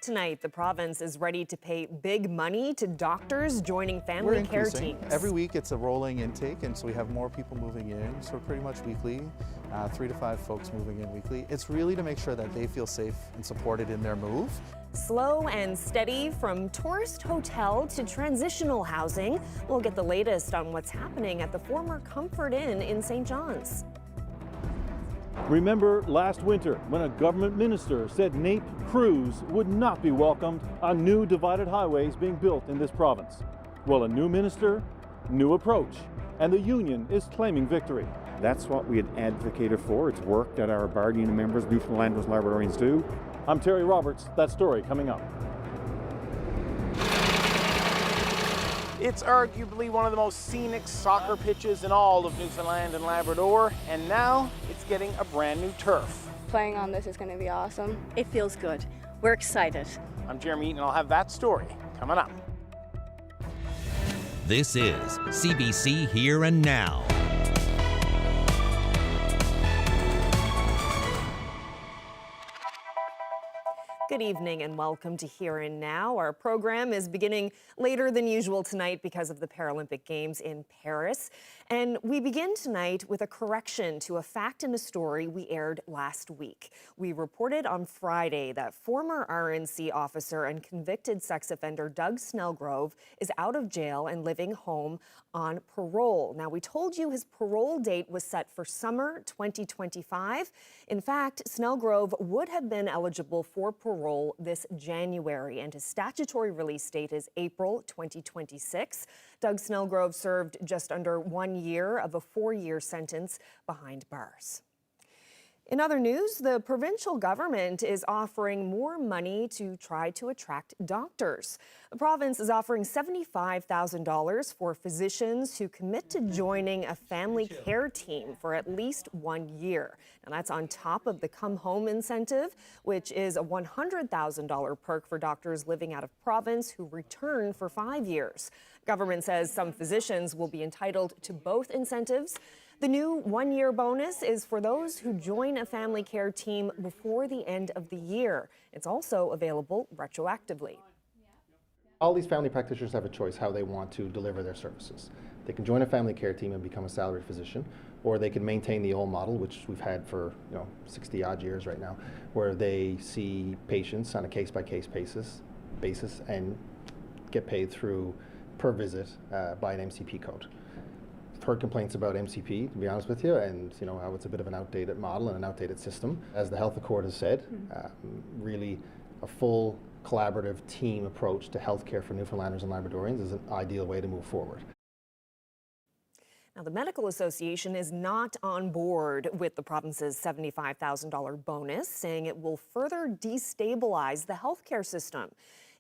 tonight, the province is ready to pay big money to doctors joining family care teams. Every week it's a rolling intake, and so we have more people moving in, so pretty much weekly, 3 to 5 folks moving in weekly. It's really to make sure that they feel safe and supported in their move. Slow and steady from tourist hotel to transitional housing. We'll get the latest on what's happening at the former Comfort Inn in St. John's. Remember last winter when a government minister said NAPE crews would not be welcomed on new divided highways being built in this province? Well, a new minister, new approach, and the union is claiming victory. That's what we had advocated for. It's work that our bar union members, Newfoundlanders and Labradorians, do. I'm Terry Roberts. That story coming up. It's arguably one of the most scenic soccer pitches in all of Newfoundland and Labrador, and now it's getting a brand new turf. Playing on this is going to be awesome. It feels good. We're excited. I'm Jeremy Eaton, and I'll have that story coming up. This is CBC Here and Now. Good evening and welcome to Here and Now. Our program is beginning later than usual tonight because of the Paralympic Games in Paris. And we begin tonight with a correction to a fact in a story we aired last week. We reported on Friday that former RNC officer and convicted sex offender Doug Snellgrove is out of jail and living home on parole. Now, we told you his parole date was set for summer 2025. In fact, Snellgrove would have been eligible for parole this January, and his statutory release date is April 2026. Doug Snellgrove served just under 1 year of a 4-year sentence behind bars. In other news, the provincial government is offering more money to try to attract doctors. The province is offering $75,000 for physicians who commit to joining a family care team for at least 1 year. Now, that's on top of the Come Home incentive, which is a $100,000 perk for doctors living out of province who return for 5 years. Government says some physicians will be entitled to both incentives. The new 1-year bonus is for those who join a family care team before the end of the year. It's also available retroactively. All these family practitioners have a choice how they want to deliver their services. They can join a family care team and become a salaried physician, or they can maintain the old model, which we've had for 60-odd years right now, where they see patients on a case-by-case basis and get paid through per visit by an MCP code. I've heard complaints about MCP, to be honest with you, and how it's a bit of an outdated model and an outdated system. As the Health Accord has said, really a full collaborative team approach to healthcare for Newfoundlanders and Labradorians is an ideal way to move forward. Now, the Medical Association is not on board with the province's $75,000 bonus, saying it will further destabilize the healthcare system.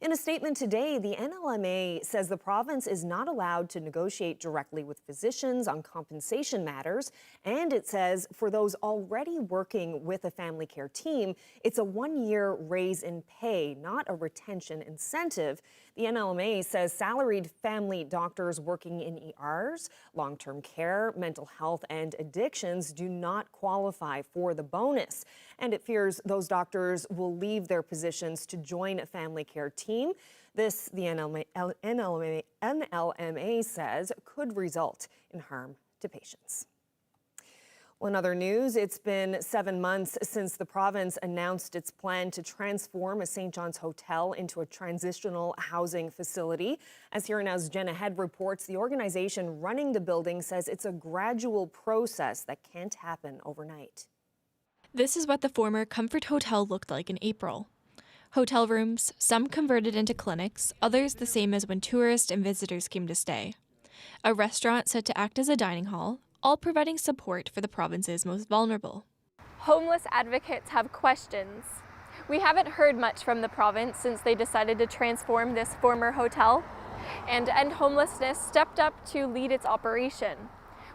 In a statement today, the NLMA says the province is not allowed to negotiate directly with physicians on compensation matters, and it says for those already working with a family care team, it's a 1-year raise in pay, not a retention incentive. The NLMA says salaried family doctors working in ERs, long-term care, mental health, and addictions do not qualify for the bonus. And it fears those doctors will leave their positions to join a family care team. This, the NLMA says, could result in harm to patients. Well, in other news, it's been 7 months since the province announced its plan to transform a St. John's hotel into a transitional housing facility. As Here and Now's Jenna Head reports, the organization running the building says it's a gradual process that can't happen overnight. This is what the former Comfort Hotel looked like in April. Hotel rooms, some converted into clinics, others the same as when tourists and visitors came to stay. A restaurant set to act as a dining hall, all providing support for the province's most vulnerable. Homeless advocates have questions. We haven't heard much from the province since they decided to transform this former hotel, and End Homelessness stepped up to lead its operation.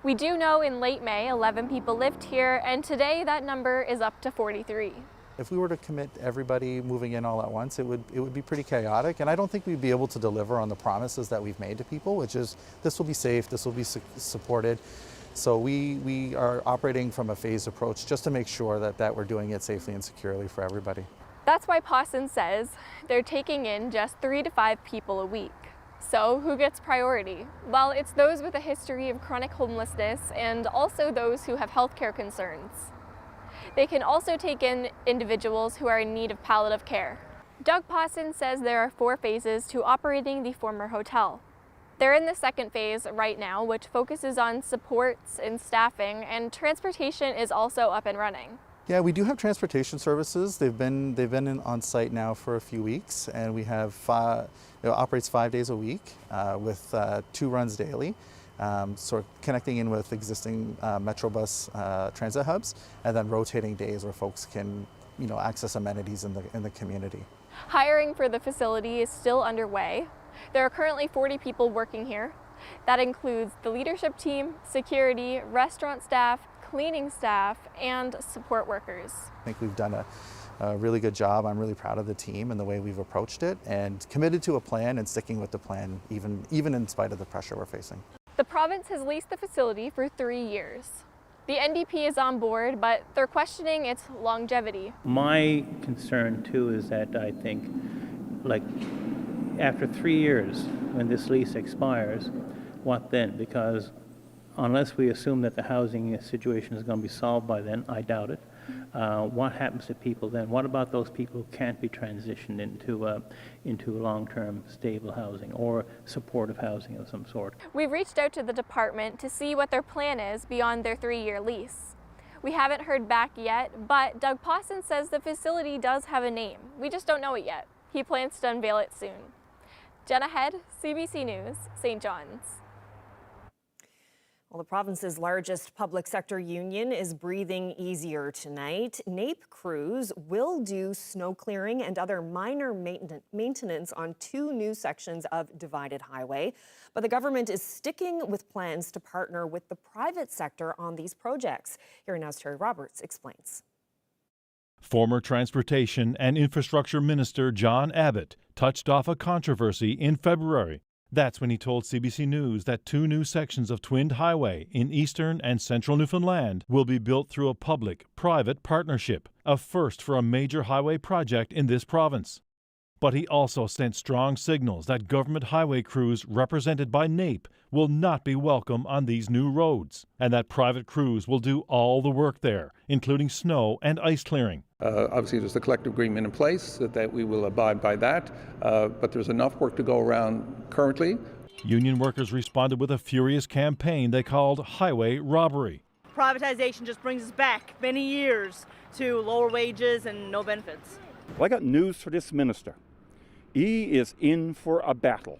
We do know in late May, 11 people lived here, and today that number is up to 43. If we were to commit everybody moving in all at once, it would be pretty chaotic, and I don't think we'd be able to deliver on the promises that we've made to people, which is this will be safe, this will be supported. So we are operating from a phased approach just to make sure that we're doing it safely and securely for everybody. That's why Pawson says they're taking in just 3 to 5 people a week. So who gets priority? Well, it's those with a history of chronic homelessness and also those who have healthcare concerns. They can also take in individuals who are in need of palliative care. Doug Pawson says there are 4 phases to operating the former hotel. They're in the second phase right now, which focuses on supports and staffing, and transportation is also up and running. Yeah, we do have transportation services. They've been on site now for a few weeks, and we have it operates 5 days a week with 2 runs daily, sort of connecting in with existing Metrobus transit hubs, and then rotating days where folks can, access amenities in the community. Hiring for the facility is still underway. There are currently 40 people working here. That includes the leadership team, security, restaurant staff, cleaning staff, and support workers. I think we've done a really good job. I'm really proud of the team and the way we've approached it, and committed to a plan and sticking with the plan even in spite of the pressure we're facing. The province has leased the facility for 3 years. The NDP is on board, but they're questioning its longevity. My concern too is that I think, after 3 years, when this lease expires, what then? Because unless we assume that the housing situation is going to be solved by then, I doubt it. What happens to people then? What about those people who can't be transitioned into long-term stable housing or supportive housing of some sort? We've reached out to the department to see what their plan is beyond their 3-year lease. We haven't heard back yet, but Doug Pawson says the facility does have a name. We just don't know it yet. He plans to unveil it soon. Jenna Head, CBC News, St. John's. Well, the province's largest public sector union is breathing easier tonight. NAPE crews will do snow clearing and other minor maintenance on 2 new sections of divided highway. But the government is sticking with plans to partner with the private sector on these projects. Here now's Terry Roberts explains. Former Transportation and Infrastructure Minister John Abbott touched off a controversy in February. That's when he told CBC News that 2 new sections of twinned highway in eastern and central Newfoundland will be built through a public-private partnership, a first for a major highway project in this province. But he also sent strong signals that government highway crews represented by NAPE will not be welcome on these new roads, and that private crews will do all the work there, including snow and ice clearing. Obviously, there's a collective agreement in place that we will abide by that, but there's enough work to go around currently. Union workers responded with a furious campaign they called highway robbery. Privatization just brings us back many years to lower wages and no benefits. Well, I got news for this minister. He is in for a battle.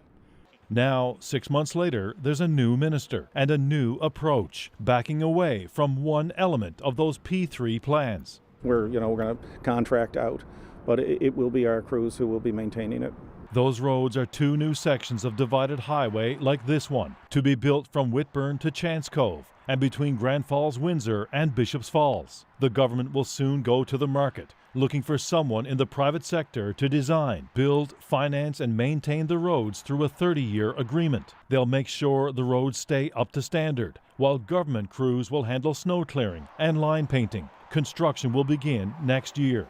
Now, 6 months later, there's a new minister and a new approach, backing away from one element of those P3 plans. We're going to contract out, but it will be our crews who will be maintaining it. Those roads are 2 new sections of divided highway like this one, to be built from Whitburn to Chance Cove and between Grand Falls, Windsor and Bishops Falls. The government will soon go to the market, looking for someone in the private sector to design, build, finance and maintain the roads through a 30-year agreement. They'll make sure the roads stay up to standard, while government crews will handle snow clearing and line painting. Construction will begin next year.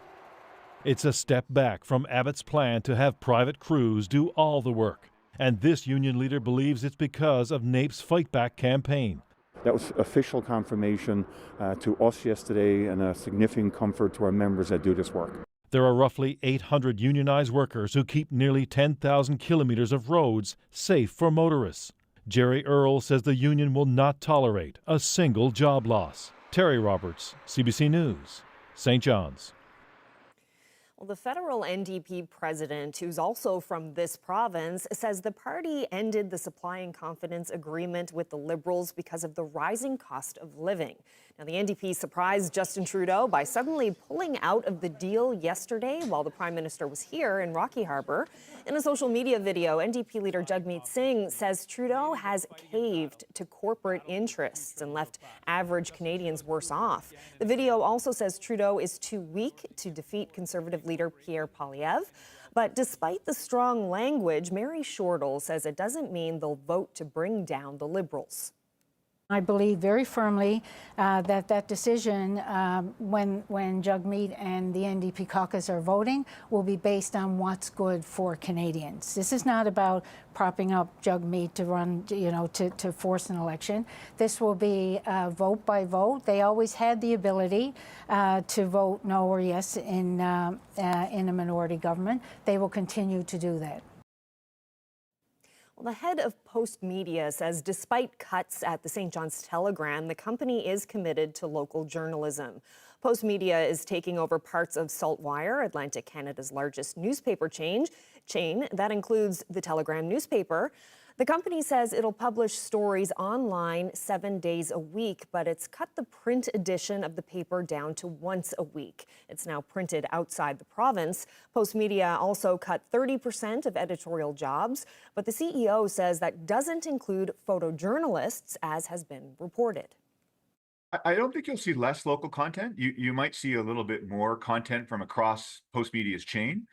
It's a step back from Abbott's plan to have private crews do all the work. And this union leader believes it's because of NAPE's Fight Back campaign. That was official confirmation to us yesterday and a significant comfort to our members that do this work. There are roughly 800 unionized workers who keep nearly 10,000 kilometers of roads safe for motorists. Jerry Earle says the union will not tolerate a single job loss. Terry Roberts, CBC News, St. John's. Well, the federal NDP president, who's also from this province, says the party ended the supply and confidence agreement with the Liberals because of the rising cost of living. Now, the NDP surprised Justin Trudeau by suddenly pulling out of the deal yesterday while the Prime Minister was here in Rocky Harbour. In a social media video, NDP leader Jagmeet Singh says Trudeau has caved to corporate interests and left average Canadians worse off. The video also says Trudeau is too weak to defeat Conservative leader Pierre Poilievre. But despite the strong language, Mary Shortall says it doesn't mean they'll vote to bring down the Liberals. I believe very firmly that decision, when Jagmeet and the NDP caucus are voting, will be based on what's good for Canadians. This is not about propping up Jagmeet to run, to force an election. This will be vote by vote. They always had the ability to vote no or yes in a minority government. They will continue to do that. Well, the head of Post Media says despite cuts at the St. John's Telegram, the company is committed to local journalism. Post Media is taking over parts of Saltwire, Atlantic Canada's largest newspaper chain. That includes the Telegram newspaper. The company says it'll publish stories online 7 days a week, but it's cut the print edition of the paper down to once a week. It's now printed outside the province. Post Media also cut 30% of editorial jobs, but the CEO says that doesn't include photojournalists, as has been reported. I don't think you'll see less local content. You might see a little bit more content from across Post Media's chain.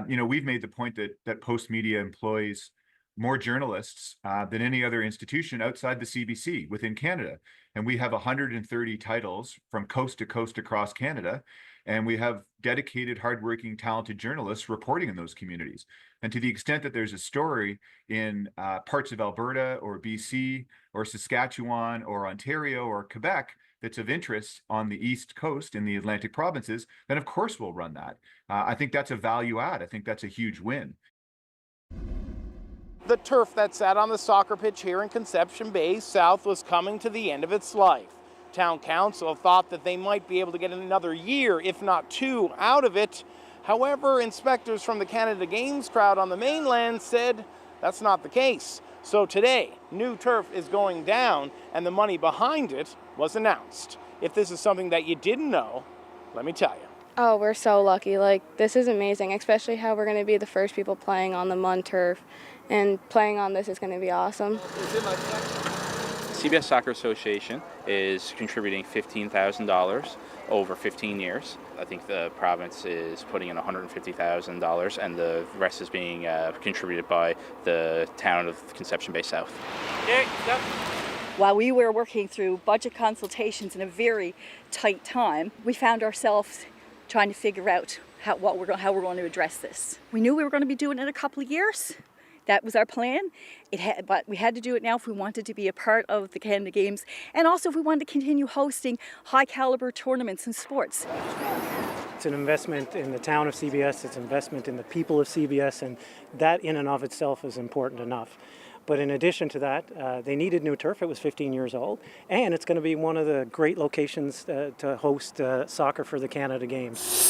We've made the point that Post Media employs more journalists than any other institution outside the CBC within Canada. And we have 130 titles from coast to coast across Canada. And we have dedicated, hardworking, talented journalists reporting in those communities. And to the extent that there's a story in parts of Alberta or BC or Saskatchewan or Ontario or Quebec that's of interest on the East Coast in the Atlantic provinces, then of course we'll run that. I think that's a value add. I think that's a huge win. The turf that sat on the soccer pitch here in Conception Bay South was coming to the end of its life. Town Council thought that they might be able to get another year, if not two, out of it. However, inspectors from the Canada Games crowd on the mainland said that's not the case. So today, new turf is going down and the money behind it was announced. If this is something that you didn't know, let me tell you. Oh, we're so lucky. This is amazing, especially how we're going to be the first people playing on the MUN turf. And playing on this is going to be awesome. CBS Soccer Association is contributing $15,000 over 15 years. I think the province is putting in $150,000 and the rest is being contributed by the town of Conception Bay South. Okay, stop. While we were working through budget consultations in a very tight time, we found ourselves trying to figure out how we're going to address this. We knew we were going to be doing it in a couple of years. That was our plan, but we had to do it now if we wanted to be a part of the Canada Games and also if we wanted to continue hosting high-caliber tournaments and sports. It's an investment in the town of CBS, it's an investment in the people of CBS, and that in and of itself is important enough. But in addition to that, they needed new turf. It was 15 years old, and it's going to be one of the great locations to host soccer for the Canada Games.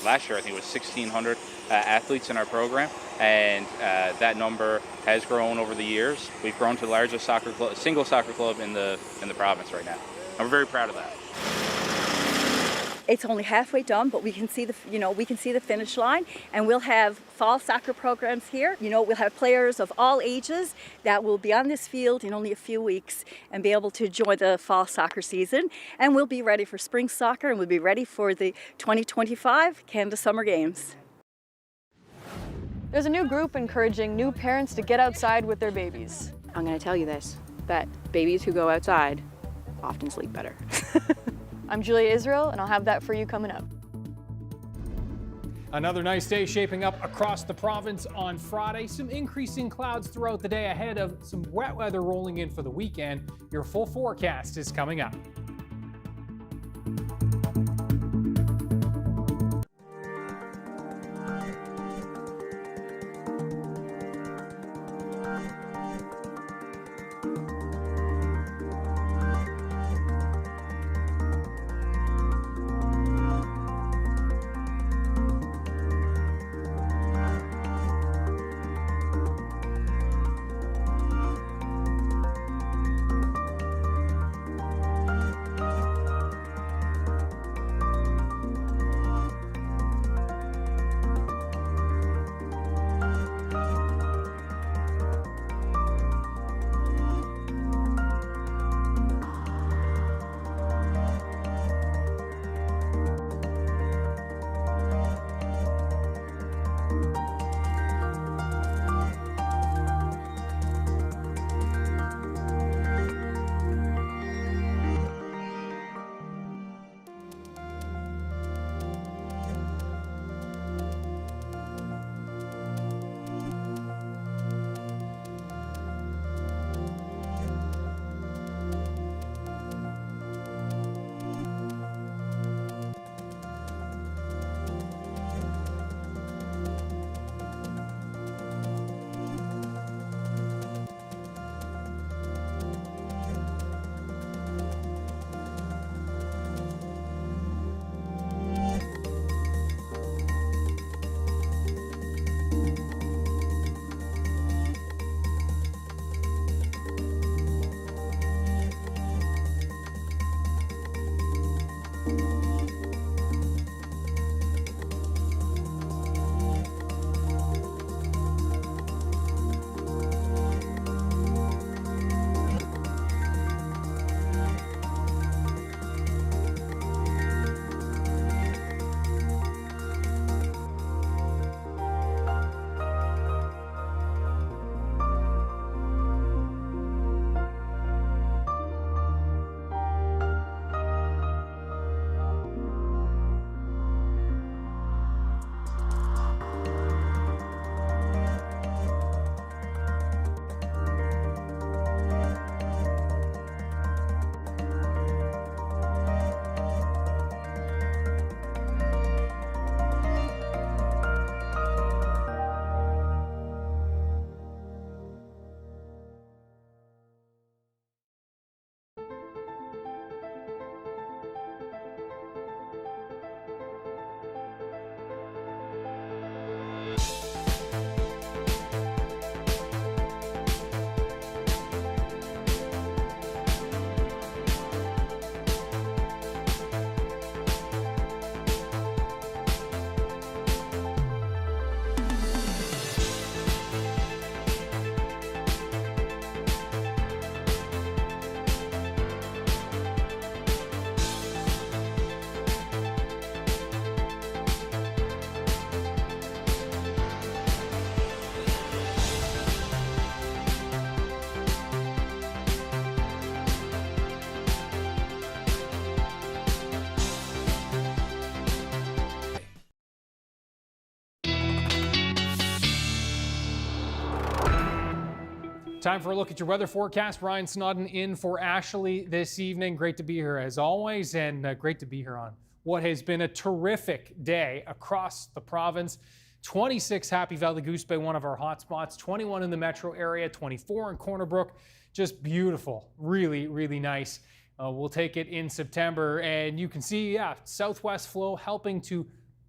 Last year, I think it was 1,600 athletes in our program, and that number has grown over the years. We've grown to the largest single soccer club in the province right now. And we're very proud of that. It's only halfway done, but we can see the finish line, and we'll have fall soccer programs here. We'll have players of all ages that will be on this field in only a few weeks and be able to enjoy the fall soccer season. And we'll be ready for spring soccer, and we'll be ready for the 2025 Canada Summer Games. There's a new group encouraging new parents to get outside with their babies. I'm going to tell you this, that babies who go outside often sleep better. I'm Julia Israel, and I'll have that for you coming up. Another nice day shaping up across the province on Friday. Some increasing clouds throughout the day ahead of some wet weather rolling in for the weekend. Your full forecast is coming up. Time for a look at your weather forecast. Ryan Snodden in for Ashley this evening. Great to be here as always, and great to be here on what has been a terrific day across the province. 26 Happy Valley Goose Bay, one of our hot spots, 21 in the metro area, 24 in Corner Brook. Just beautiful, really, really nice. We'll take it in September, and you can see, southwest flow helping to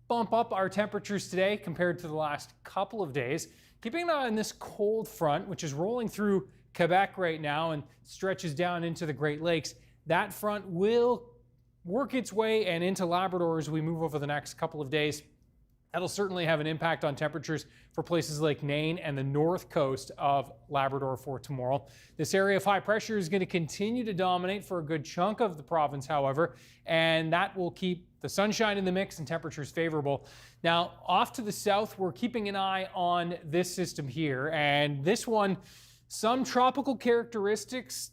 bump up our temperatures today compared to the last couple of days. Keeping an eye on this cold front, which is rolling through Quebec right now and stretches down into the Great Lakes. That front will work its way and into Labrador as we move over the next couple of days. That'll certainly have an impact on temperatures for places like Nain and the north coast of Labrador for tomorrow. This area of high pressure is going to continue to dominate for a good chunk of the province, however, and that will keep the sunshine in the mix and temperatures favorable. Now, off to the south, we're keeping an eye on this system here, and this one, some tropical characteristics,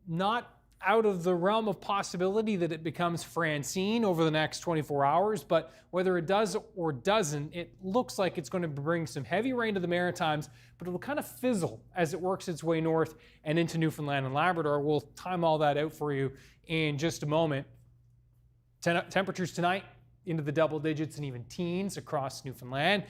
not out of the realm of possibility that it becomes Francine over the next 24 hours, but whether it does or doesn't, it looks like it's going to bring some heavy rain to the Maritimes, but it'll kind of fizzle as it works its way north and into Newfoundland and Labrador. We'll time all that out for you in just a moment. Temperatures tonight into the double digits and even teens across Newfoundland.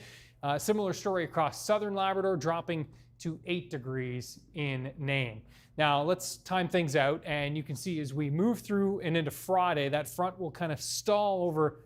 Similar story across southern Labrador, dropping to 8 degrees in Nain. Now let's time things out, and you can see as we move through and into Friday, that front will kind of stall over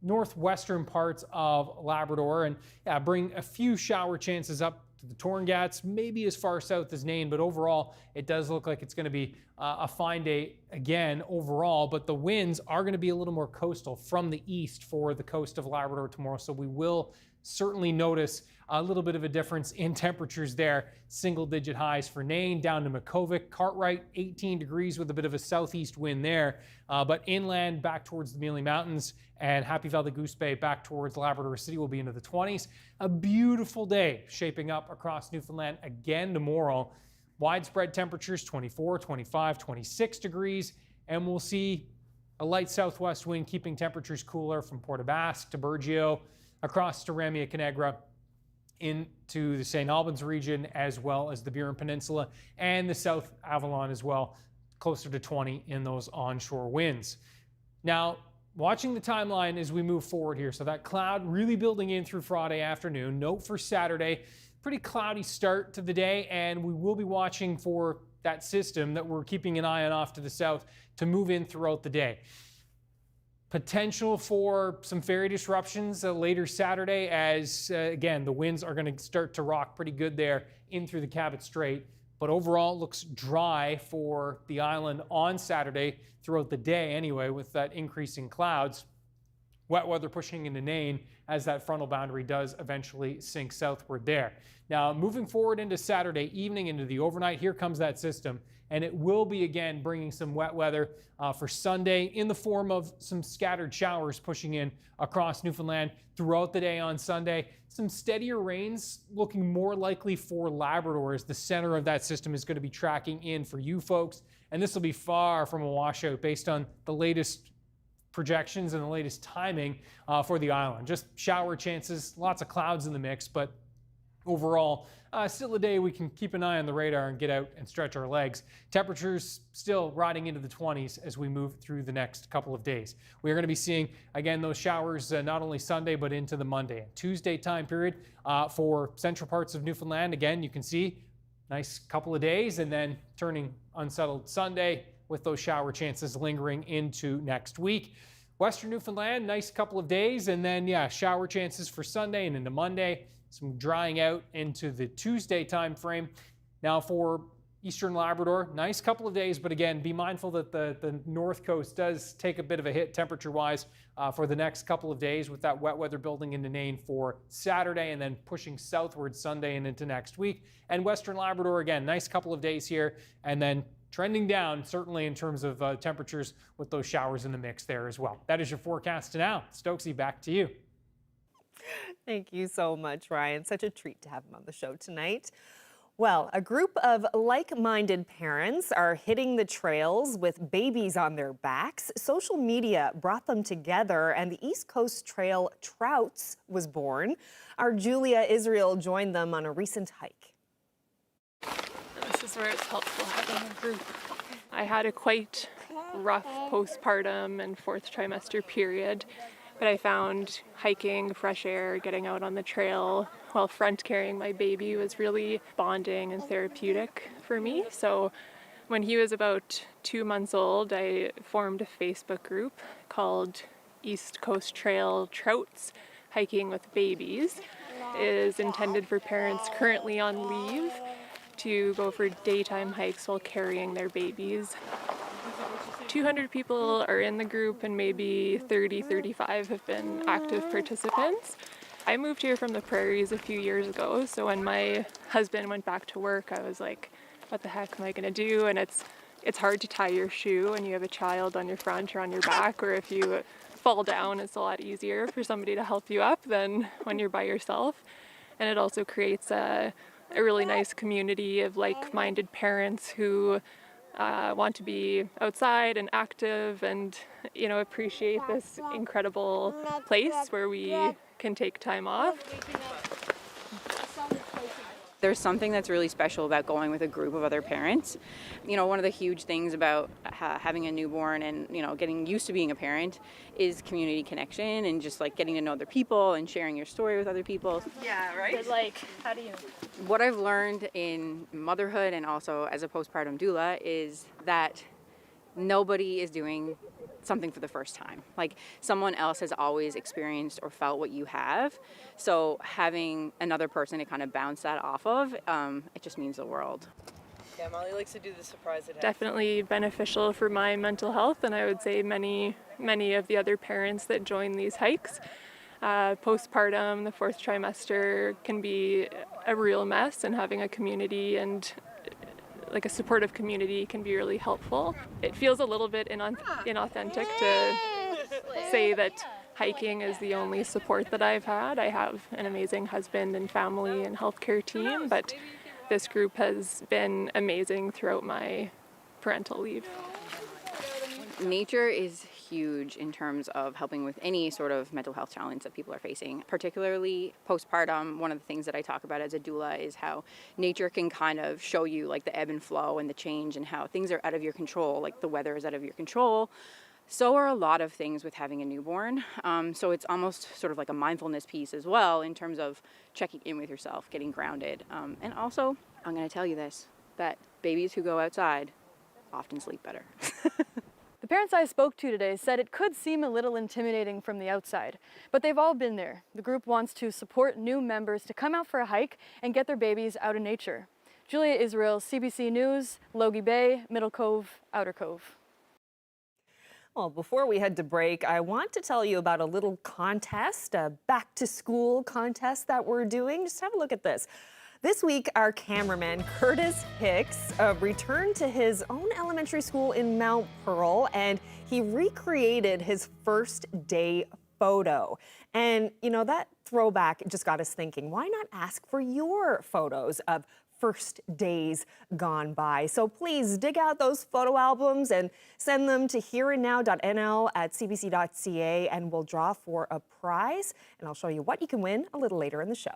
northwestern parts of Labrador and bring a few shower chances up to the Torngats, maybe as far south as Nain, but overall it does look like it's going to be a fine day again overall, but the winds are going to be a little more coastal from the east for the coast of Labrador tomorrow, so we will certainly notice a little bit of a difference in temperatures there. Single-digit highs for Nain, down to Makkovik. Cartwright, 18 degrees with a bit of a southeast wind there. But inland, back towards the Mealy Mountains and Happy Valley Goose Bay, back towards Labrador City, will be into the 20s. A beautiful day shaping up across Newfoundland again tomorrow. Widespread temperatures, 24, 25, 26 degrees. And we'll see a light southwest wind keeping temperatures cooler from Port aux Basques to Burgeo, across to Ramia-Canegra, into the St. Albans region, as well as the Burin Peninsula and the South Avalon as well, closer to 20 in those onshore winds. Now, watching the timeline as we move forward here, so that cloud really building in through Friday afternoon. Note for Saturday, pretty cloudy start to the day, and we will be watching for that system that we're keeping an eye on off to the south to move in throughout the day. Potential for some ferry disruptions later Saturday as, again, the winds are going to start to rock pretty good there in through the Cabot Strait. But overall, it looks dry for the island on Saturday throughout the day anyway, with that increasing clouds. Wet weather pushing into Nain as that frontal boundary does eventually sink southward there. Now, moving forward into Saturday evening, into the overnight, here comes that system. And it will be, again, bringing some wet weather for Sunday in the form of some scattered showers pushing in across Newfoundland throughout the day on Sunday. Some steadier rains looking more likely for Labrador as the center of that system is going to be tracking in for you folks. And this will be far from a washout based on the latest projections and the latest timing for the island. Just shower chances, lots of clouds in the mix, but overall, still a day we can keep an eye on the radar and get out and stretch our legs. Temperatures still riding into the 20s as we move through the next couple of days. We are going to be seeing, again, those showers not only Sunday, but into the Monday and Tuesday time period for central parts of Newfoundland. Again, you can see nice couple of days and then turning unsettled Sunday with those shower chances lingering into next week. Western Newfoundland, nice couple of days, and then, shower chances for Sunday and into Monday. Some drying out into the Tuesday time frame. Now for Eastern Labrador, nice couple of days, but again, be mindful that the north coast does take a bit of a hit temperature-wise for the next couple of days, with that wet weather building into Nain for Saturday and then pushing southward Sunday and into next week. And Western Labrador, again, nice couple of days here, and then trending down, certainly in terms of temperatures with those showers in the mix there as well. That is your forecast to now. Stokesy, back to you. Thank you so much, Ryan. Such a treat to have him on the show tonight. Well, a group of like-minded parents are hitting the trails with babies on their backs. Social media brought them together, and the East Coast Trail Trouts was born. Our Julia Israel joined them on a recent hike. where it's helpful having a group. I had a quite rough postpartum and 4th trimester period, but I found hiking, fresh air, getting out on the trail while front carrying my baby was really bonding and therapeutic for me. So when he was about 2 months old, I formed a Facebook group called East Coast Trail Trouts, Hiking with Babies. It is intended for parents currently on leave to go for daytime hikes while carrying their babies. 200 people are in the group and maybe 35 have been active participants. I moved here from the prairies a few years ago, so when my husband went back to work, I was like, what the heck am I gonna do? And it's hard to tie your shoe when you have a child on your front or on your back, or if you fall down, it's a lot easier for somebody to help you up than when you're by yourself. And it also creates a really nice community of like-minded parents who want to be outside and active and, you know, appreciate this incredible place where we can take time off. There's something that's really special about going with a group of other parents. You know, one of the huge things about having a newborn and, you know, getting used to being a parent is community connection and just like getting to know other people and sharing your story with other people. Yeah, right? But like, how do you... What I've learned in motherhood and also as a postpartum doula is that nobody is doing something for the first time. Like, someone else has always experienced or felt what you have. So having another person to kind of bounce that off of, it just means the world. Yeah, Molly likes to do the surprise attack. Definitely beneficial for my mental health, and I would say many of the other parents that join these hikes. Postpartum, the 4th trimester can be a real mess, and having a community and like a supportive community can be really helpful. It feels a little bit inauthentic to say that hiking is the only support that I've had. I have an amazing husband and family and healthcare team, but this group has been amazing throughout my parental leave. Nature is huge in terms of helping with any sort of mental health challenge that people are facing. Particularly postpartum, one of the things that I talk about as a doula is how nature can kind of show you like the ebb and flow and the change and how things are out of your control, like the weather is out of your control. So are a lot of things with having a newborn. So it's almost sort of like a mindfulness piece as well in terms of checking in with yourself, getting grounded. And also, I'm going to tell you this, that babies who go outside often sleep better. The parents I spoke to today said it could seem a little intimidating from the outside, but they've all been there. The group wants to support new members to come out for a hike and get their babies out in nature. Julia Israel, CBC News, Logie Bay, Middle Cove, Outer Cove. Well, before we head to break, I want to tell you about a little contest, a back-to-school contest that we're doing. Just have a look at this. This week, our cameraman, Curtis Hicks, returned to his own elementary school in Mount Pearl, and he recreated his first day photo. And, you know, that throwback just got us thinking, why not ask for your photos of first days gone by? So please dig out those photo albums and send them to hereandnow.nl@cbc.ca, and we'll draw for a prize. And I'll show you what you can win a little later in the show.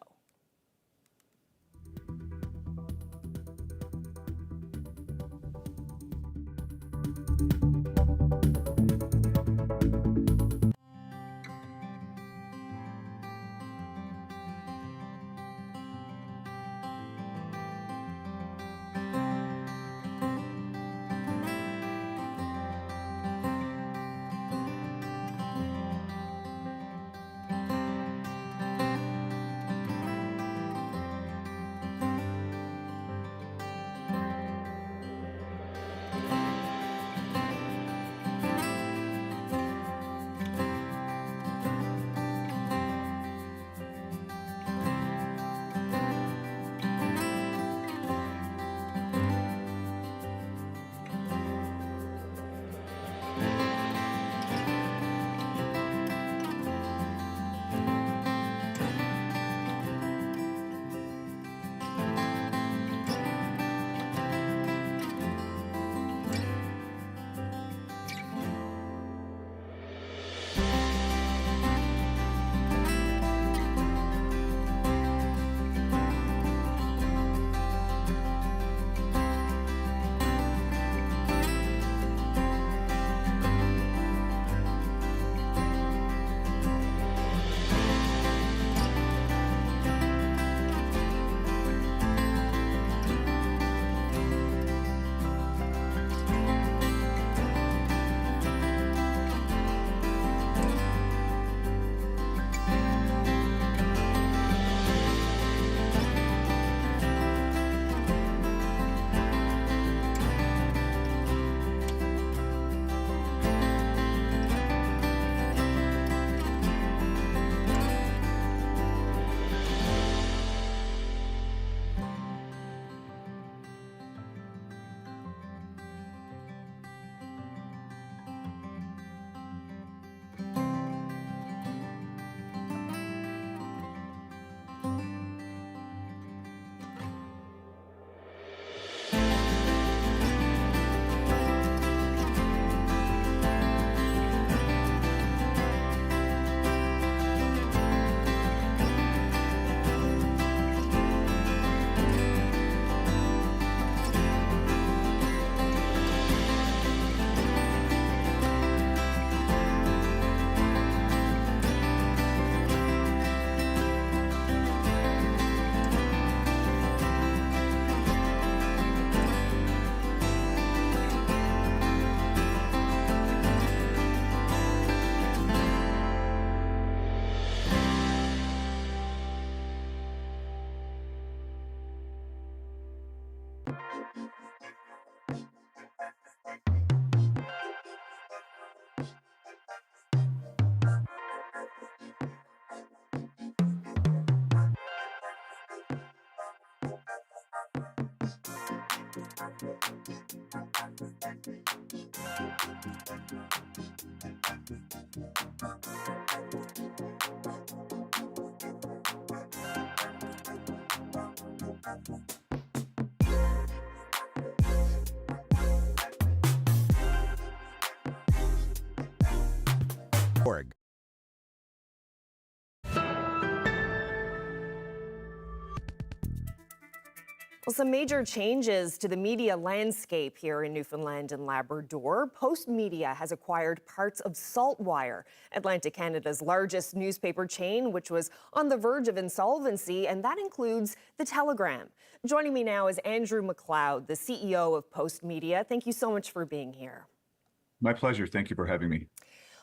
Org. Well, some major changes to the media landscape here in Newfoundland and Labrador. Post Media has acquired parts of Saltwire, Atlantic Canada's largest newspaper chain, which was on the verge of insolvency, and that includes the Telegram. Joining me now is Andrew McLeod, the CEO of Post Media. Thank you so much for being here. My pleasure. Thank you for having me.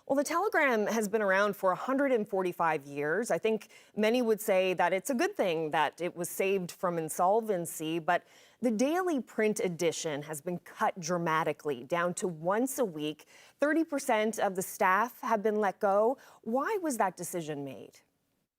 Well, the Telegram has been around for 145 years. I think many would say that it's a good thing that it was saved from insolvency, but the daily print edition has been cut dramatically, down to once a week. 30% of the staff have been let go. Why was that decision made?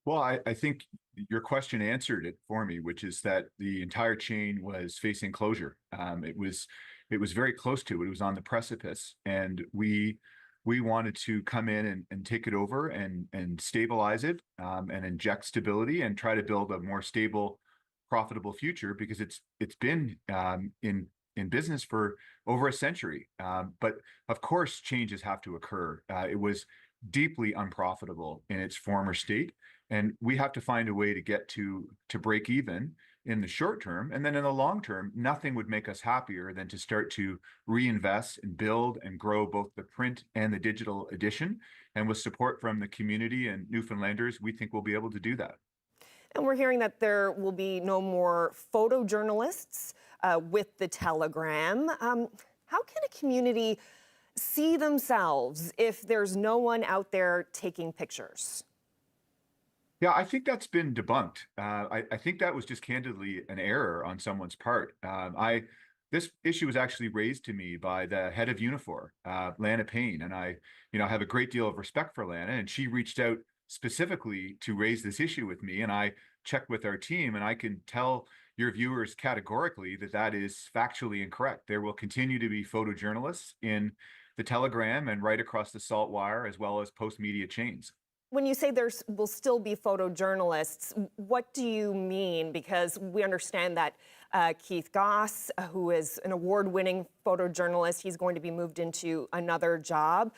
Well, I think your question answered it for me, which is that the entire chain was facing closure. It was very close to it. It was on the precipice, and we wanted to come in and take it over and stabilize it, and inject stability and try to build a more stable, profitable future, because it's been in business for over a century. But of course, changes have to occur. It was deeply unprofitable in its former state, and we have to find a way to get to break even in the short term. And then in the long term, nothing would make us happier than to start to reinvest and build and grow both the print and the digital edition. And with support from the community and Newfoundlanders, we think we'll be able to do that. And we're hearing that there will be no more photojournalists with the Telegram. How can a community see themselves if there's no one out there taking pictures? Yeah, I think that's been debunked. I think that was just candidly an error on someone's part. This issue was actually raised to me by the head of Unifor, Lana Payne, and I have a great deal of respect for Lana, and she reached out specifically to raise this issue with me, and I checked with our team, and I can tell your viewers categorically that that is factually incorrect. There will continue to be photojournalists in the Telegram and right across the Saltwire, as well as Post Media chains. When you say there will still be photojournalists, what do you mean? Because we understand that Keith Goss, who is an award-winning photojournalist, he's going to be moved into another job.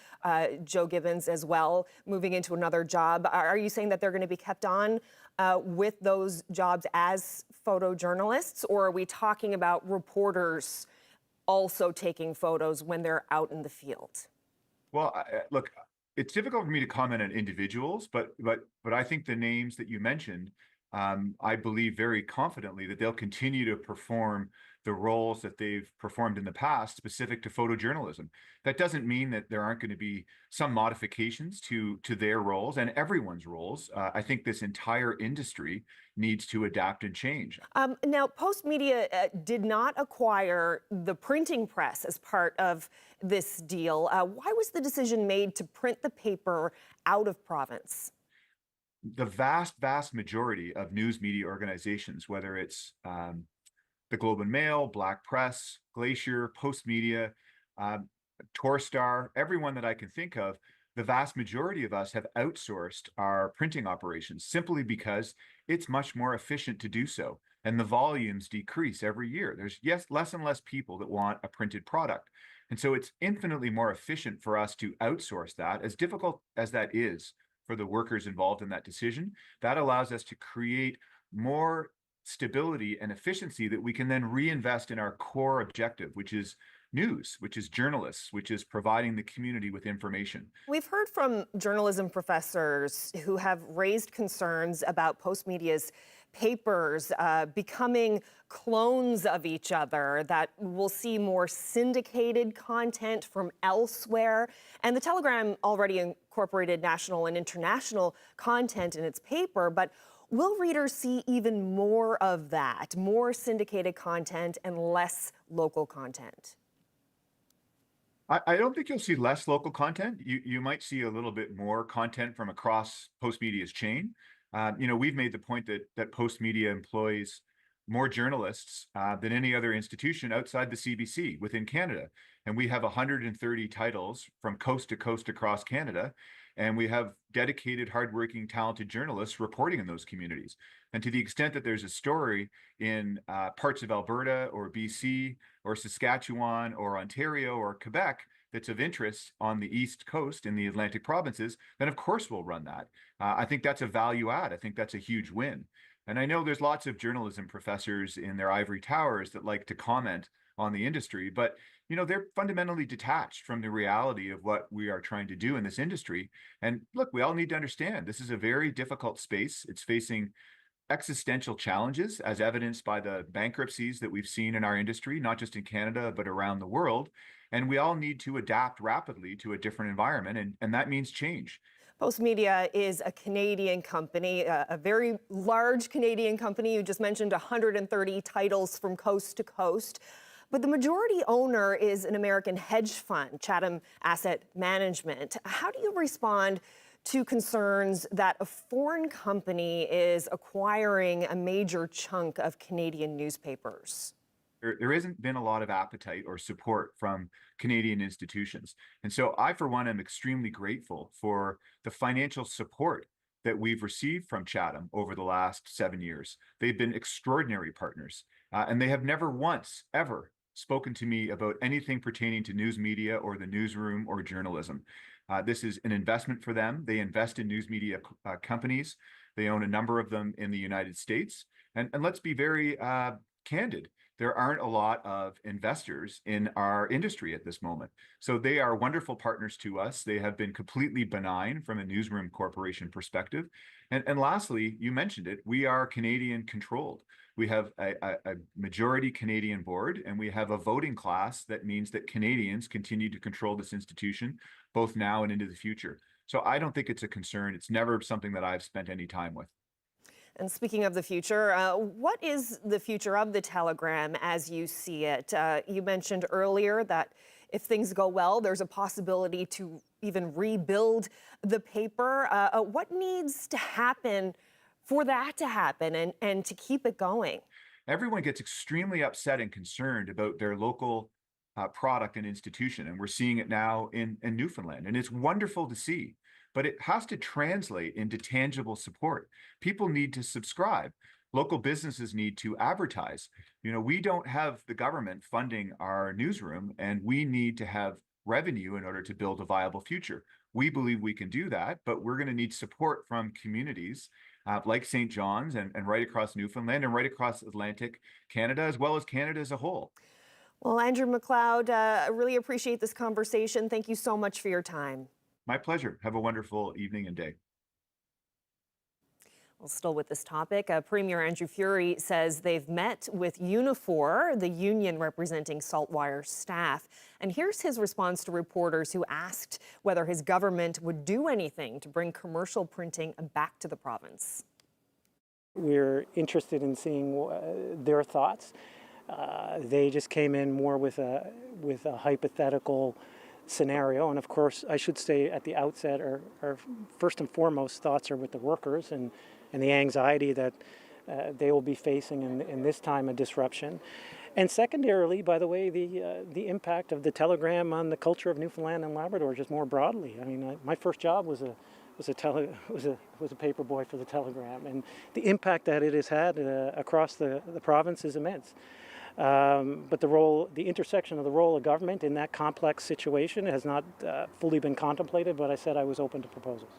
Joe Gibbons as well, moving into another job. Are you saying that they're going to be kept on with those jobs as photojournalists, or are we talking about reporters also taking photos when they're out in the field? Well, look, it's difficult for me to comment on individuals, but I think the names that you mentioned, I believe very confidently that they'll continue to perform the roles that they've performed in the past, specific to photojournalism. That doesn't mean that there aren't going to be some modifications to their roles and everyone's roles. I think this entire industry needs to adapt and change. Now, Post Media did not acquire the printing press as part of this deal. Why was the decision made to print the paper out of province? The vast majority of news media organizations, whether it's the Globe and Mail, Black Press, Glacier, Post Media, Torstar, everyone that I can think of, the vast majority of us have outsourced our printing operations simply because it's much more efficient to do so. And the volumes decrease every year. There's less and less people that want a printed product. And so it's infinitely more efficient for us to outsource that. As difficult as that is for the workers involved in that decision, that allows us to create more stability and efficiency that we can then reinvest in our core objective, which is news, which is journalists, which is providing the community with information. We've heard from journalism professors who have raised concerns about Post Media's papers becoming clones of each other, that we'll see more syndicated content from elsewhere. And the Telegram already incorporated national and international content in its paper, but will readers see even more of that, more syndicated content and less local content? I don't think you'll see less local content. You might see a little bit more content from across Post Media's chain. We've made the point that Post Media employs more journalists than any other institution outside the CBC within Canada. And we have 130 titles from coast to coast across Canada. And we have dedicated, hardworking, talented journalists reporting in those communities. And to the extent that there's a story in parts of Alberta or BC or Saskatchewan or Ontario or Quebec that's of interest on the East Coast in the Atlantic provinces, then of course we'll run that. I think that's a value add. I think that's a huge win. And I know there's lots of journalism professors in their ivory towers that like to comment on the industry, but they're fundamentally detached from the reality of what we are trying to do in this industry. And look, we all need to understand this is a very difficult space. It's facing existential challenges, as evidenced by the bankruptcies that we've seen in our industry, not just in Canada, but around the world. And we all need to adapt rapidly to a different environment, and that means change. Postmedia is a Canadian company, a very large Canadian company. You just mentioned 130 titles from coast to coast. But the majority owner is an American hedge fund, Chatham Asset Management. How do you respond to concerns that a foreign company is acquiring a major chunk of Canadian newspapers? There hasn't been a lot of appetite or support from Canadian institutions. And so I, for one, am extremely grateful for the financial support that we've received from Chatham over the last 7 years. They've been extraordinary partners, and they have never once, ever spoken to me about anything pertaining to news media or the newsroom or journalism. This is an investment for them. They invest in news media companies. They own a number of them in the United States. And let's be very candid. There aren't a lot of investors in our industry at this moment. So they are wonderful partners to us. They have been completely benign from a newsroom corporation perspective. And lastly, you mentioned it, we are Canadian controlled. We have a majority Canadian board, and we have a voting class that means that Canadians continue to control this institution, both now and into the future. So I don't think it's a concern. It's never something that I've spent any time with. And speaking of the future, what is the future of the Telegram as you see it? You mentioned earlier that if things go well, there's a possibility to even rebuild the paper. What needs to happen for that to happen and to keep it going? Everyone gets extremely upset and concerned about their local product and institution, and we're seeing it now in Newfoundland, and it's wonderful to see. But it has to translate into tangible support. People need to subscribe. Local businesses need to advertise. We don't have the government funding our newsroom, and we need to have revenue in order to build a viable future. We believe we can do that, but we're going to need support from communities like St. John's and right across Newfoundland and right across Atlantic Canada, as well as Canada as a whole. Well, Andrew McLeod, I really appreciate this conversation. Thank you so much for your time. My pleasure. Have a wonderful evening and day. Well, still with this topic, Premier Andrew Furey says they've met with Unifor, the union representing Saltwire staff. And here's his response to reporters who asked whether his government would do anything to bring commercial printing back to the province. We're interested in seeing their thoughts. They just came in more with a hypothetical scenario, and of course I should say at the outset our first and foremost thoughts are with the workers and the anxiety that they will be facing in this time of disruption, and secondarily, by the way, the impact of the Telegram on the culture of Newfoundland and Labrador just more broadly. I mean, my first job was a paper boy for the Telegram, and the impact that it has had across the province is immense. But the intersection of the role of government in that complex situation has not fully been contemplated, but I said I was open to proposals.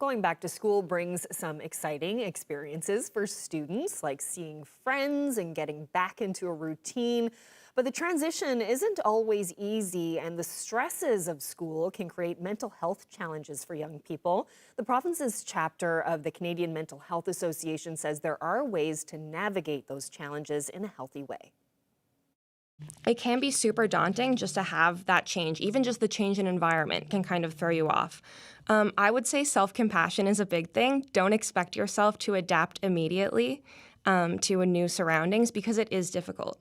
going back to school brings some exciting experiences for students, like seeing friends and getting back into a routine. But the transition isn't always easy, and the stresses of school can create mental health challenges for young people. The province's chapter of the Canadian Mental Health Association says there are ways to navigate those challenges in a healthy way. It can be super daunting just to have that change. Even just the change in environment can kind of throw you off. I would say self-compassion is a big thing. Don't expect yourself to adapt immediately to a new surroundings because it is difficult.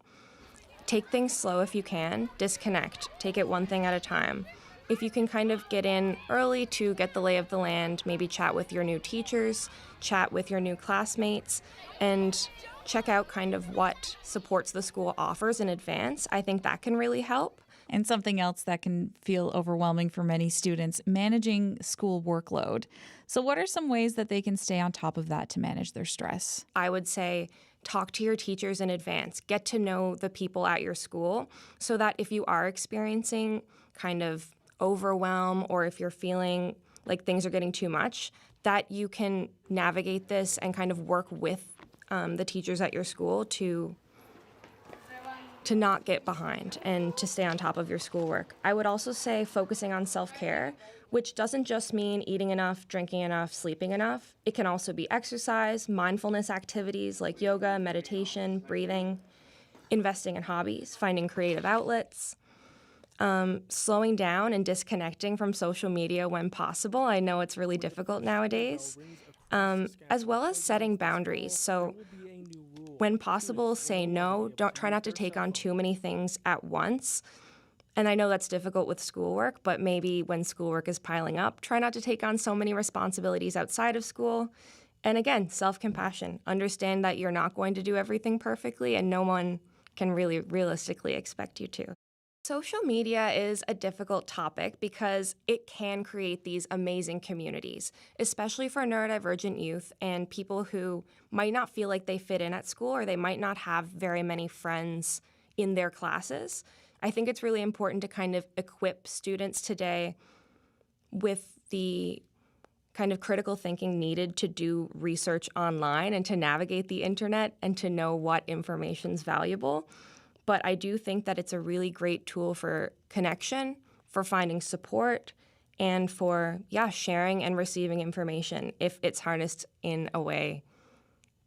Take things slow if you can. Disconnect. Take it one thing at a time. If you can kind of get in early to get the lay of the land, maybe chat with your new teachers, chat with your new classmates, and check out kind of what supports the school offers in advance. I think that can really help. And something else that can feel overwhelming for many students, managing school workload. So what are some ways that they can stay on top of that to manage their stress? I would say talk to your teachers in advance. Get to know the people at your school so that if you are experiencing kind of overwhelm or if you're feeling like things are getting too much, that you can navigate this and kind of work with the teachers at your school to not get behind and to stay on top of your schoolwork. I would also say focusing on self-care, which doesn't just mean eating enough, drinking enough, sleeping enough. It can also be exercise, mindfulness activities like yoga, meditation, breathing, investing in hobbies, finding creative outlets, slowing down and disconnecting from social media when possible. I know it's really difficult nowadays, as well as setting boundaries. So when possible, say no. Don't try not to take on too many things at once. And I know that's difficult with schoolwork, but maybe when schoolwork is piling up, try not to take on so many responsibilities outside of school. And again, self-compassion. Understand that you're not going to do everything perfectly and no one can really realistically expect you to. Social media is a difficult topic because it can create these amazing communities, especially for neurodivergent youth and people who might not feel like they fit in at school or they might not have very many friends in their classes. I think it's really important to kind of equip students today with the kind of critical thinking needed to do research online and to navigate the internet and to know what information's valuable. But I do think that it's a really great tool for connection, for finding support, and for, sharing and receiving information if it's harnessed in a way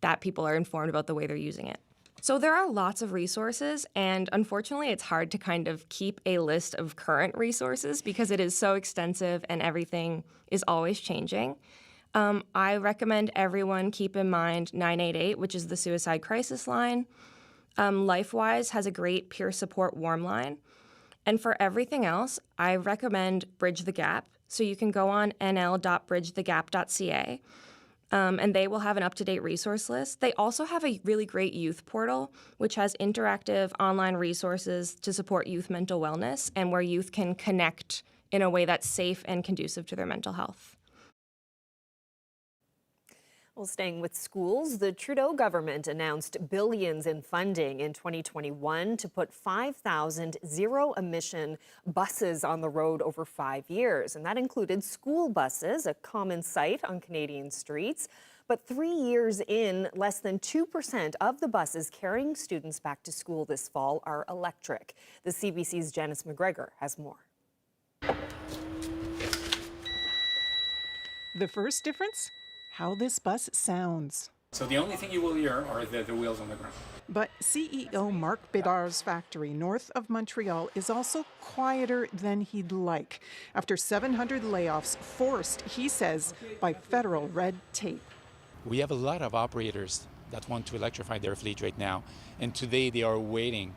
that people are informed about the way they're using it. So there are lots of resources, and unfortunately it's hard to kind of keep a list of current resources because it is so extensive and everything is always changing. I recommend everyone keep in mind 988, which is the suicide crisis line. LifeWise has a great peer support warm line. And for everything else, I recommend Bridge the Gap. So you can go on nl.bridgethegap.ca, and they will have an up-to-date resource list. They also have a really great youth portal, which has interactive online resources to support youth mental wellness and where youth can connect in a way that's safe and conducive to their mental health. Well, staying with schools, the Trudeau government announced billions in funding in 2021 to put 5,000 zero-emission buses on the road over 5 years. And that included school buses, a common sight on Canadian streets. But 3 years in, less than 2% of the buses carrying students back to school this fall are electric. The CBC's Janice McGregor has more. The first difference? How this bus sounds. So the only thing you will hear are the wheels on the ground. But CEO Mark Bédard's factory north of Montreal is also quieter than he'd like after 700 layoffs forced, he says, by federal red tape. We have a lot of operators that want to electrify their fleet right now, and today they are waiting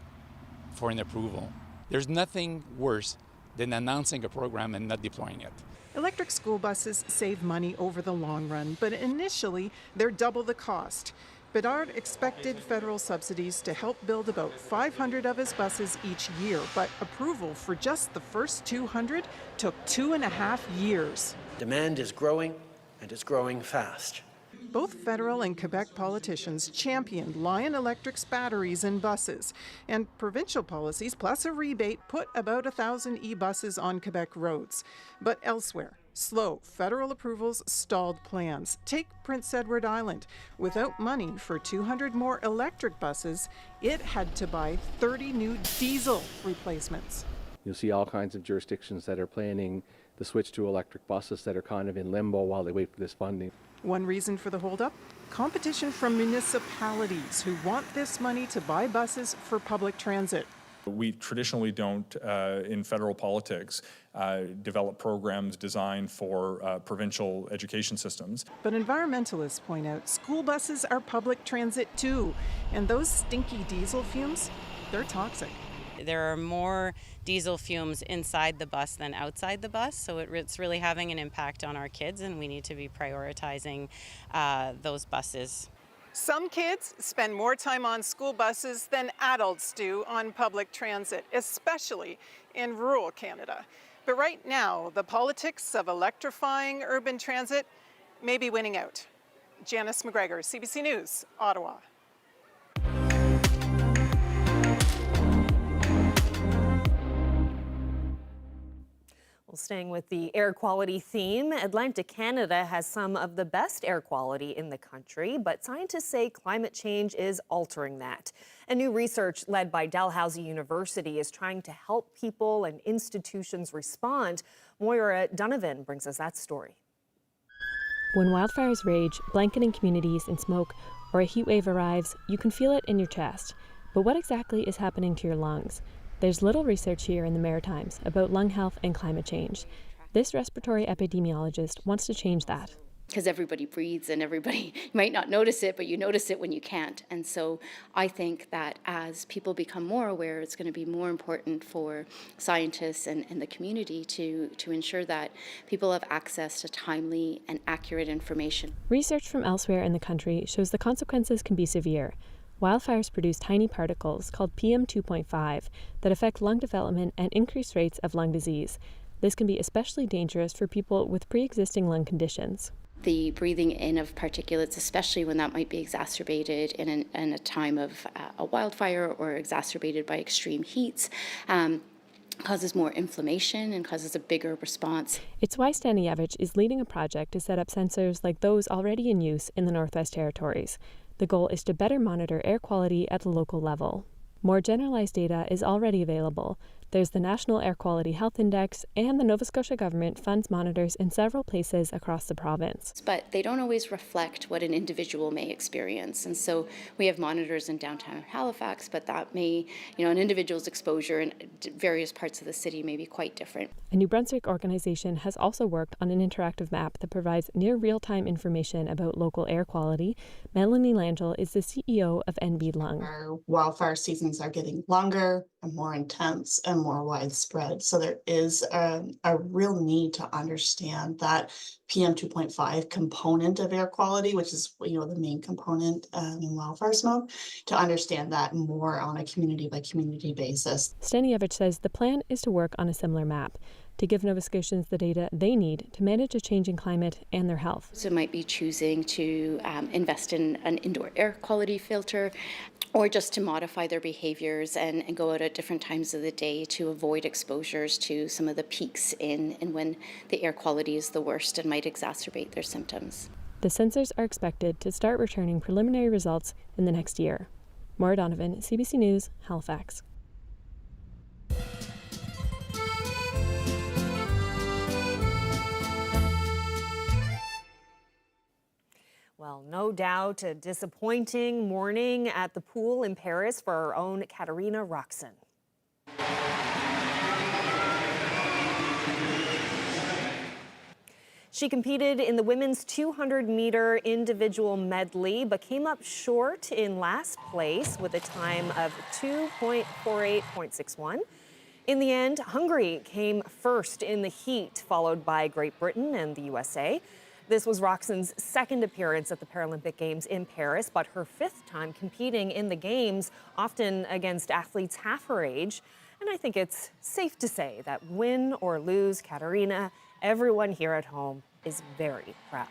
for an approval. There's nothing worse than announcing a program and not deploying it. Electric school buses save money over the long run, but initially they're double the cost. Bédard expected federal subsidies to help build about 500 of his buses each year, but approval for just the first 200 took 2.5 years. Demand is growing, and it's growing fast. Both federal and Quebec politicians championed Lion Electric's batteries in buses, and provincial policies plus a rebate put about 1,000 e-buses on Quebec roads. But elsewhere, slow federal approvals stalled plans. Take Prince Edward Island. Without money for 200 more electric buses, it had to buy 30 new diesel replacements. You'll see all kinds of jurisdictions that are planning the switch to electric buses that are kind of in limbo while they wait for this funding. One reason for the holdup? Competition from municipalities who want this money to buy buses for public transit. We traditionally don't, in federal politics, develop programs designed for provincial education systems. But environmentalists point out school buses are public transit too, and those stinky diesel fumes, they're toxic. There are more diesel fumes inside the bus than outside the bus, so it's really having an impact on our kids, and we need to be prioritizing those buses. Some kids spend more time on school buses than adults do on public transit, especially in rural Canada. But right now, the politics of electrifying urban transit may be winning out. Janice McGregor, CBC News, Ottawa. Well, staying with the air quality theme, Atlantic Canada has some of the best air quality in the country, but scientists say climate change is altering that. And new research led by Dalhousie University is trying to help people and institutions respond. Moira Donovan brings us that story. When wildfires rage, blanketing communities in smoke, or a heat wave arrives, you can feel it in your chest. But what exactly is happening to your lungs? There's little research here in the Maritimes about lung health and climate change. This respiratory epidemiologist wants to change that. Because everybody breathes and everybody, you might not notice it, but you notice it when you can't. And so I think that as people become more aware, it's going to be more important for scientists and the community to ensure that people have access to timely and accurate information. Research from elsewhere in the country shows the consequences can be severe. Wildfires produce tiny particles called PM2.5 that affect lung development and increase rates of lung disease. This can be especially dangerous for people with pre-existing lung conditions. The breathing in of particulates, especially when that might be exacerbated in a time of a wildfire or exacerbated by extreme heats, causes more inflammation and causes a bigger response. It's why Stanievich is leading a project to set up sensors like those already in use in the Northwest Territories. The goal is to better monitor air quality at the local level. More generalized data is already available. There's the National Air Quality Health Index, and the Nova Scotia government funds monitors in several places across the province. But they don't always reflect what an individual may experience. And so we have monitors in downtown Halifax, but that may, an individual's exposure in various parts of the city may be quite different. A New Brunswick organization has also worked on an interactive map that provides near real-time information about local air quality. Melanie Langell is the CEO of NB Lung. Our wildfire seasons are getting longer and more intense and more widespread. So there is a real need to understand that PM2.5 component of air quality, which is the main component in wildfire smoke, to understand that more on a community by community basis. Stanievich says the plan is to work on a similar map to give Nova Scotians the data they need to manage a changing climate and their health. So it might be choosing to invest in an indoor air quality filter, or just to modify their behaviors and go out at different times of the day to avoid exposures to some of the peaks in when the air quality is the worst and might exacerbate their symptoms. The sensors are expected to start returning preliminary results in the next year. Maura Donovan, CBC News, Halifax. Well, no doubt a disappointing morning at the pool in Paris for our own Katerina Roxon. She competed in the women's 200-meter individual medley, but came up short in last place with a time of 2.48.61. In the end, Hungary came first in the heat, followed by Great Britain and the USA. This was Roxon's second appearance at the Paralympic Games in Paris, but her fifth time competing in the Games, often against athletes half her age. And I think it's safe to say that win or lose, Katerina, everyone here at home is very proud.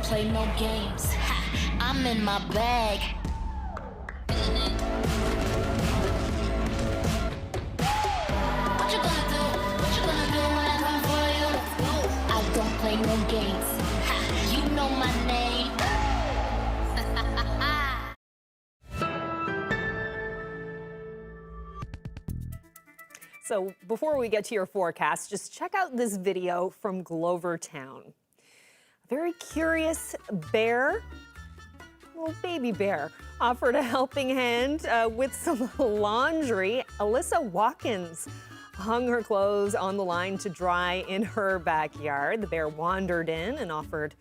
play no games. Ha, I'm in my bag. What you gonna do? What you gonna do when I come for you? Let's go. I don't play no games. Ha, you know my name. So before we get to your forecast, just check out this video from Glovertown. A very curious bear, little baby bear, offered a helping hand with some laundry. Alyssa Watkins hung her clothes on the line to dry in her backyard. The bear wandered in and offered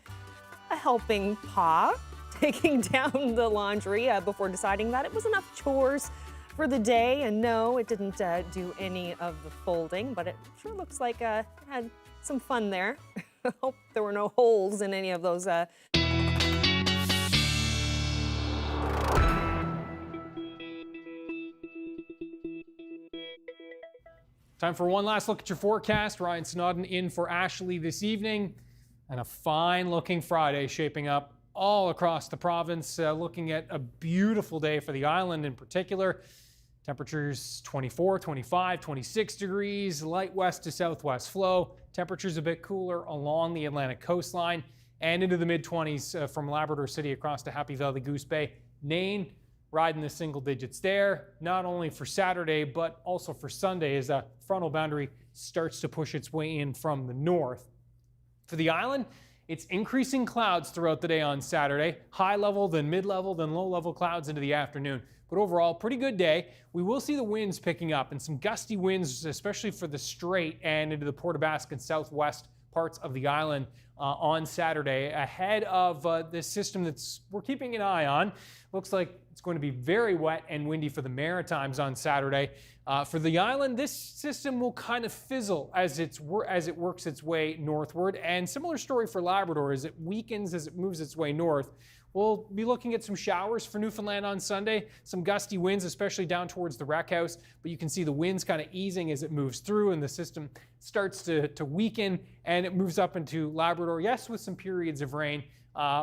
a helping paw, taking down the laundry before deciding that it was enough chores for the day. And no, it didn't do any of the folding, but it sure looks like it had some fun there. Hope there were no holes in any of those. Time for one last look at your forecast. Ryan Snodden in for Ashley this evening. And a fine-looking Friday shaping up all across the province. Looking at a beautiful day for the island in particular. Temperatures 24, 25, 26 degrees, light west to southwest flow. Temperatures a bit cooler along the Atlantic coastline and into the mid-20s from Labrador City across to Happy Valley Goose Bay. Nain riding the single digits there, not only for Saturday, but also for Sunday as that frontal boundary starts to push its way in from the north. For the island, it's increasing clouds throughout the day on Saturday. High level, then mid-level, then low-level clouds into the afternoon. But overall, pretty good day. We will see the winds picking up and some gusty winds, especially for the Strait and into the Port aux Basques and southwest parts of the island on Saturday, ahead of this system that's we're keeping an eye on. Looks like it's going to be very wet and windy for the Maritimes on Saturday. For the island, this system will kind of fizzle as it works its way northward. And similar story for Labrador as it weakens as it moves its way north. We'll be looking at some showers for Newfoundland on Sunday, some gusty winds, especially down towards the wreck house, but you can see the winds kind of easing as it moves through and the system starts to weaken and it moves up into Labrador. Yes, with some periods of rain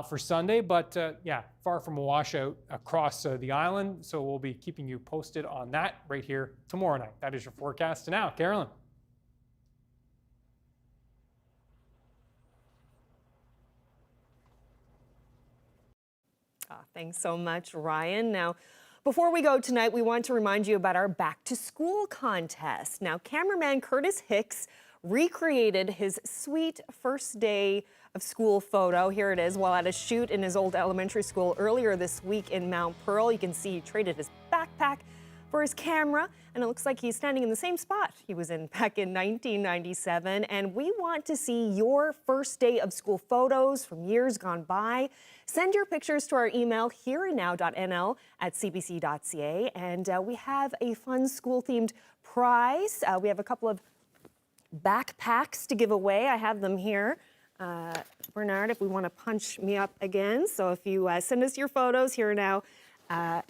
for Sunday, but yeah, far from a washout across the island. So we'll be keeping you posted on that right here tomorrow night. That is your forecast. And now, Carolyn. Thanks so much, Ryan. Now, before we go tonight, we want to remind you about our Back to School contest. Now, cameraman Curtis Hicks recreated his sweet first day of school photo. Here it is, while at a shoot in his old elementary school earlier this week in Mount Pearl. You can see he traded his backpack for his camera, and it looks like he's standing in the same spot he was in back in 1997. And we want to see your first day of school photos from years gone by. Send your pictures to our email hereandnow.nl@cbc.ca, and we have a fun school-themed prize. We have a couple of backpacks to give away. I have them here. Bernard, if we want to punch me up again. So if you send us your photos here now at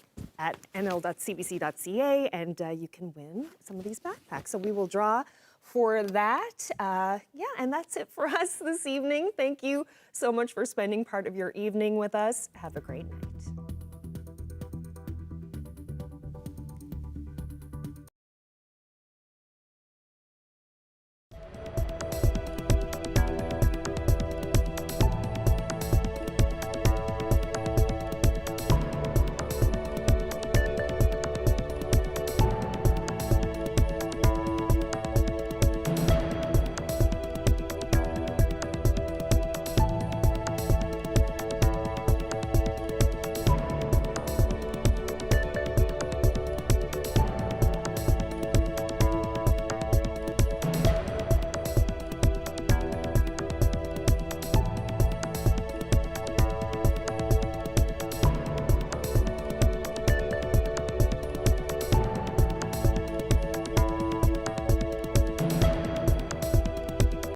nl.cbc.ca, and you can win some of these backpacks. So we will draw for that. Yeah, and that's it for us this evening. Thank you so much for spending part of your evening with us. Have a great night.